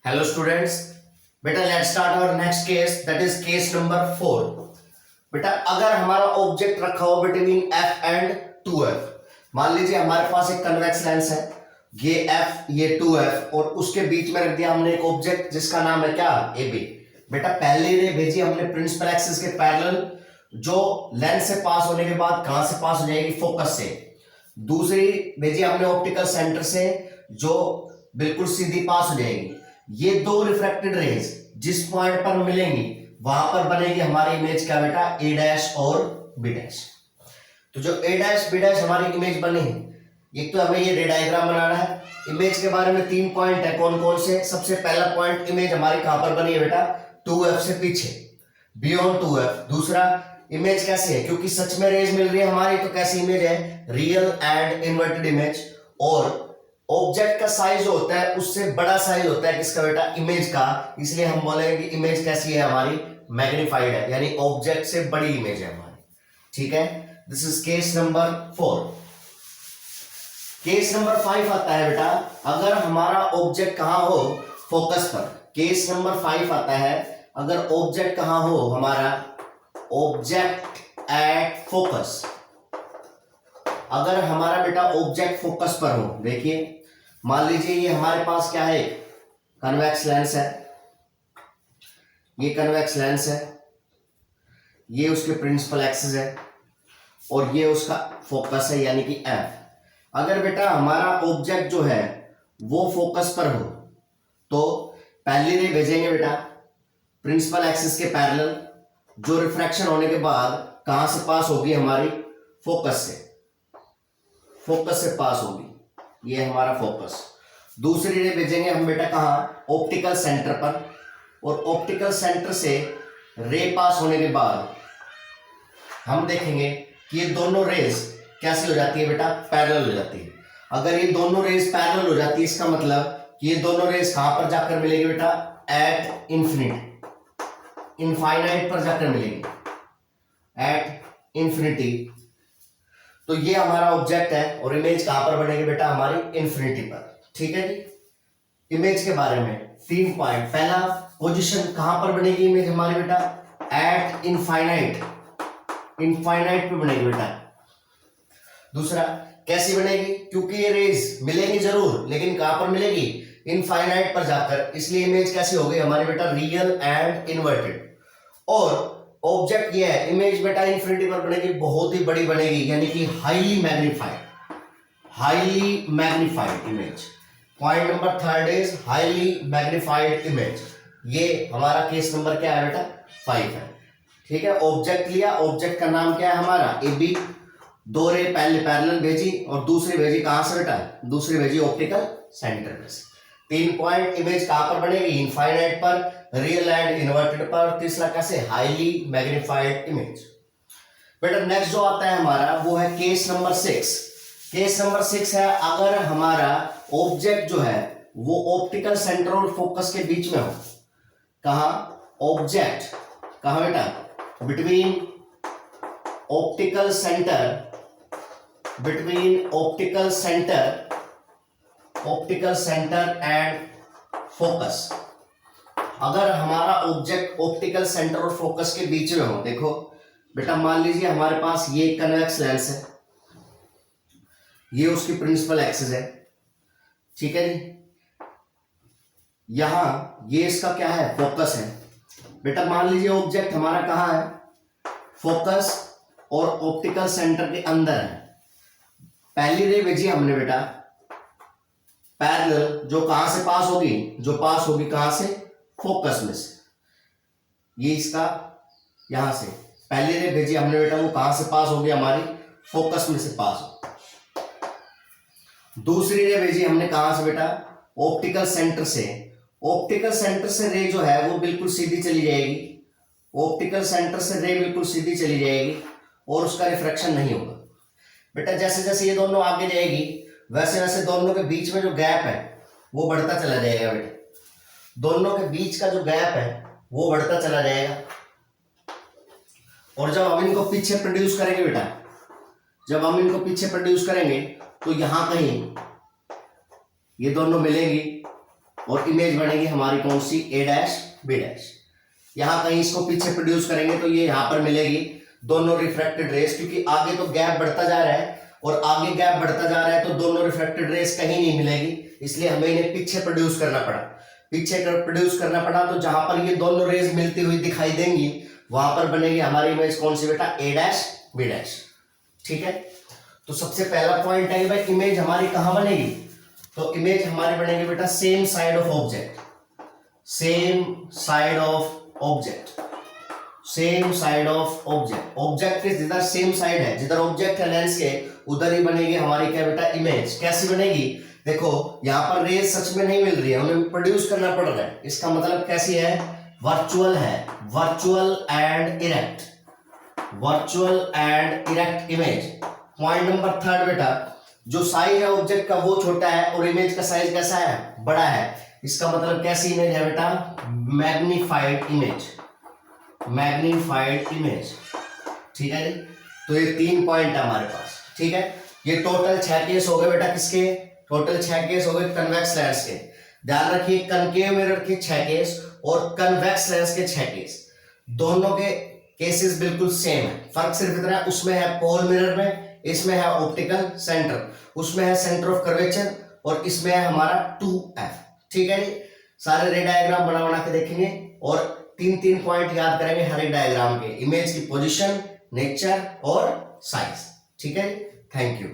Hello students, बेटा let's start our next case, that is case number 4। बेटा अगर हमारा ऑब्जेक्ट रखा हो बिटवीन एफ एंड 2f, मान लीजिए हमारे पास एक कन्वेक्स लेंस है, ये एफ ये 2f और उसके बीच में रख दिया हमने एक ऑब्जेक्ट जिसका नाम है क्या, ए बी। बेटा पहले रे भेजी हमने प्रिंसिपल एक्सिस के पैरेलल, जो लेंस से पास होने के बाद कहां से पास हो जाएगी, फोकस से। दूसरी भेजी हमने ऑप्टिकल सेंटर से, जो बिल्कुल सीधी पास हो जाएगी। ये दो रिफ्रैक्टेड रेज जिस पॉइंट पर मिलेंगी वहां पर बनेगी हमारी इमेज क्या बेटा, ए डैश और बी डैश। तो जो ए डैश बी डैश हमारी इमेज बनी है, एक तो हमें ये रे डायग्राम बनाना है। इमेज के बारे में 3 पॉइंट है, कौन कौन से। सबसे पहला पॉइंट, इमेज हमारी कहां पर बनी है बेटा, 2f से पीछे, बियॉन्ड 2f। दूसरा, इमेज कैसे है, क्योंकि सच में रेज मिल रही है हमारी, तो कैसी इमेज है, रियल एंड इन्वर्टेड इमेज। और ऑब्जेक्ट का साइज होता है उससे बड़ा साइज होता है किसका बेटा, इमेज का, इसलिए हम बोलेंगे कि इमेज कैसी है हमारी, मैग्नीफाइड है, यानी ऑब्जेक्ट से बड़ी इमेज है हमारी। ठीक है, this is case number 4। Case number 5 आता है बेटा, अगर हमारा ऑब्जेक्ट कहां हो, फोकस पर। केस नंबर 5 आता है, अगर ऑब्जेक्ट कहां हो हमारा, ऑब्जेक्ट एट फोकस। अगर हमारा बेटा ऑब्जेक्ट फोकस पर हो, देखिए मान लीजिए ये हमारे पास क्या है, कन्वेक्स लेंस है, ये कन्वेक्स लेंस है, ये उसके प्रिंसिपल एक्सिस है और ये उसका फोकस है यानी कि एफ। अगर बेटा हमारा ऑब्जेक्ट जो है वो फोकस पर हो तो पहली रे भेजेंगे बेटा प्रिंसिपल एक्सिस के पैरेलल, जो रिफ्रैक्शन होने के बाद कहां से पास होगी हमारी, फोकस से, फोकस से पास होगी, ये हमारा फोकस। दूसरी रे भेजेंगे हम बेटा कहां, ऑप्टिकल सेंटर पर, और ऑप्टिकल सेंटर से रे पास होने के बाद हम देखेंगे कि ये दोनों रेज कैसी हो जाती है बेटा, पैरेलल हो जाती है। अगर ये दोनों रेज पैरेलल हो जाती है, इसका मतलब कि ये दोनों रेज कहां पर जाकर मिलेगी बेटा, एट इंफिनिटी, इनफाइनाइट पर जाकर मिलेगी, एट इंफिनिटी। तो ये हमारा ऑब्जेक्ट है और इमेज कहां पर बनेगी बेटा, हमारी इंफिनिटी पर। ठीक है जी। इमेज के बारे में 3 पॉइंट। पहला, पोजीशन कहां पर बनेगी इमेज हमारी बेटा, एट इनफाइनाइट, इनफाइनाइट पे बनेगी बेटा। दूसरा, कैसी बनेगी, क्योंकि ये रेज मिलेंगी जरूर लेकिन कहां पर मिलेगी, इनफाइनाइट पर जाकर, इसलिए इमेज कैसी हो गई हमारी बेटा, रियल एंड इन्वर्टेड। और ऑब्जेक्ट ये है, इमेज बेटा इंफिनिटी पर बनेगी, बहुत ही बड़ी बनेगी, यानी कि highly magnified, highly magnified image. Point number 3 is highly magnified image. ये हमारा केस नंबर क्या है बेटा, 5 है। ठीक है, ऑब्जेक्ट लिया, ऑब्जेक्ट का नाम क्या है हमारा, ए बी। दो रे पहले पैरेलल भेजी और दूसरी भेजी कहां से बेटा, दूसरी भेजी ऑप्टिकल सेंटर में से। 3 पॉइंट, इमेज कहां पर बनेगी, इनफाइनाइट पर, रियल एंड इन्वर्टेड पर। तीसरा कैसे, हाईली मैग्नीफाइड इमेज। बेटा नेक्स्ट जो आता है हमारा वो है केस नंबर 6। केस नंबर 6 है, अगर हमारा ऑब्जेक्ट जो है वो ऑप्टिकल सेंटर और फोकस के बीच में हो। कहा, ऑब्जेक्ट कहा बेटा, between optical centre, between optical centre, optical centre and focus. अगर हमारा ऑब्जेक्ट ऑप्टिकल सेंटर और फोकस के बीच में हो, देखो बेटा मान लीजिए हमारे पास ये कन्वेक्स लेंस है, ये उसकी प्रिंसिपल एक्सिस है। ठीक है जी, यहां ये इसका क्या है, फोकस है। बेटा मान लीजिए ऑब्जेक्ट हमारा कहां है, फोकस और ऑप्टिकल सेंटर के अंदर है। पहली रे भेजी हमने बेटा पैरेलल, जो कहां से पास होगी, जो पास होगी कहां से, फोकस में से। ये इसका यहां से पहली रे भेजी हमने बेटा, वो कहां से पास होगी हमारी, फोकस में से पास हो। दूसरी रे भेजी हमने कहां से बेटा, ऑप्टिकल सेंटर से। ऑप्टिकल सेंटर से रे जो है वो बिल्कुल सीधी चली जाएगी, ऑप्टिकल सेंटर से रे बिल्कुल सीधी चली जाएगी और उसका रिफ्रैक्शन नहीं होगा। बेटा जैसे जैसे ये दोनों आगे जाएगी वैसे वैसे दोनों के बीच में जो गैप है वो बढ़ता चला जाएगा बेटा, दोनों के बीच का जो गैप है वो बढ़ता चला जाएगा। और जब हम इनको पीछे प्रोड्यूस करेंगे बेटा, जब हम इनको पीछे प्रोड्यूस करेंगे तो यहां कहीं ये दोनों मिलेंगी और इमेज बनेगी हमारी कौन सी, ए डैश बी डैश। यहां कहीं इसको पीछे प्रोड्यूस करेंगे तो ये यहां पर मिलेगी दोनों रिफ्रैक्टेड रेस, क्योंकि आगे तो गैप बढ़ता जा रहा है और आगे गैप बढ़ता जा रहा है तो दोनों रिफ्रैक्टेड रेस कहीं नहीं मिलेगी, इसलिए हमें इन्हें पीछे प्रोड्यूस करना पड़ा। पीछे प्रोड्यूस करना पड़ा तो जहां पर ये दोनों रेस मिलती हुई दिखाई देंगी वहां पर बनेगी हमारी इमेज कौन सी बेटा, ए डैश बी डैश। ठीक है, तो सबसे पहला पॉइंट है भाई इमेज हमारी कहां बनेगी, तो इमेज हमारी बनेगी बेटा same side of object, same side of object, same side of object. Object के जिधर सेम साइड है, जिधर ऑब्जेक्ट है लेंस के, उधर ही बनेगी हमारी क्या बेटा, इमेज। कैसी बनेगी, देखो यहां पर रेज सच में नहीं मिल रही है, उन्हें प्रोड्यूस करना पड़ रहा है, इसका मतलब कैसी है, वर्चुअल है, virtual and erect, virtual and erect image. Point number third बेटा, जो साइज है ऑब्जेक्ट का वो छोटा है और इमेज का साइज कैसा है, बड़ा है, इसका मतलब कैसी इमेज है बेटा, मैग्नीफाइड इमेज, मैग्नीफाइड इमेज। ठीक है जी, तो ये 3 पॉइंट है हमारे पास। ठीक है, ये टोटल 6 केस हो गए बेटा, किसके, टोटल 6 केस हो गए कन्वेक्स लेंस के। ध्यान रखिए कनकेव मिरर के 6 केस और कन्वेक्स लेंस के 6 केस, दोनों के केसेस बिल्कुल सेम है, फर्क सिर्फ इतना है, उसमें है पोल मिरर में, इसमें है ऑप्टिकल सेंटर, उसमें है सेंटर ऑफ कर्वेचर और इसमें है हमारा 2F। ठीक है जी, सारे रे डायग्राम बना बना के देखेंगे और 3 पॉइंट याद करेंगे हर एक डायग्राम के, इमेज की पोजीशन, नेचर और साइज। ठीक है, थैंक यू।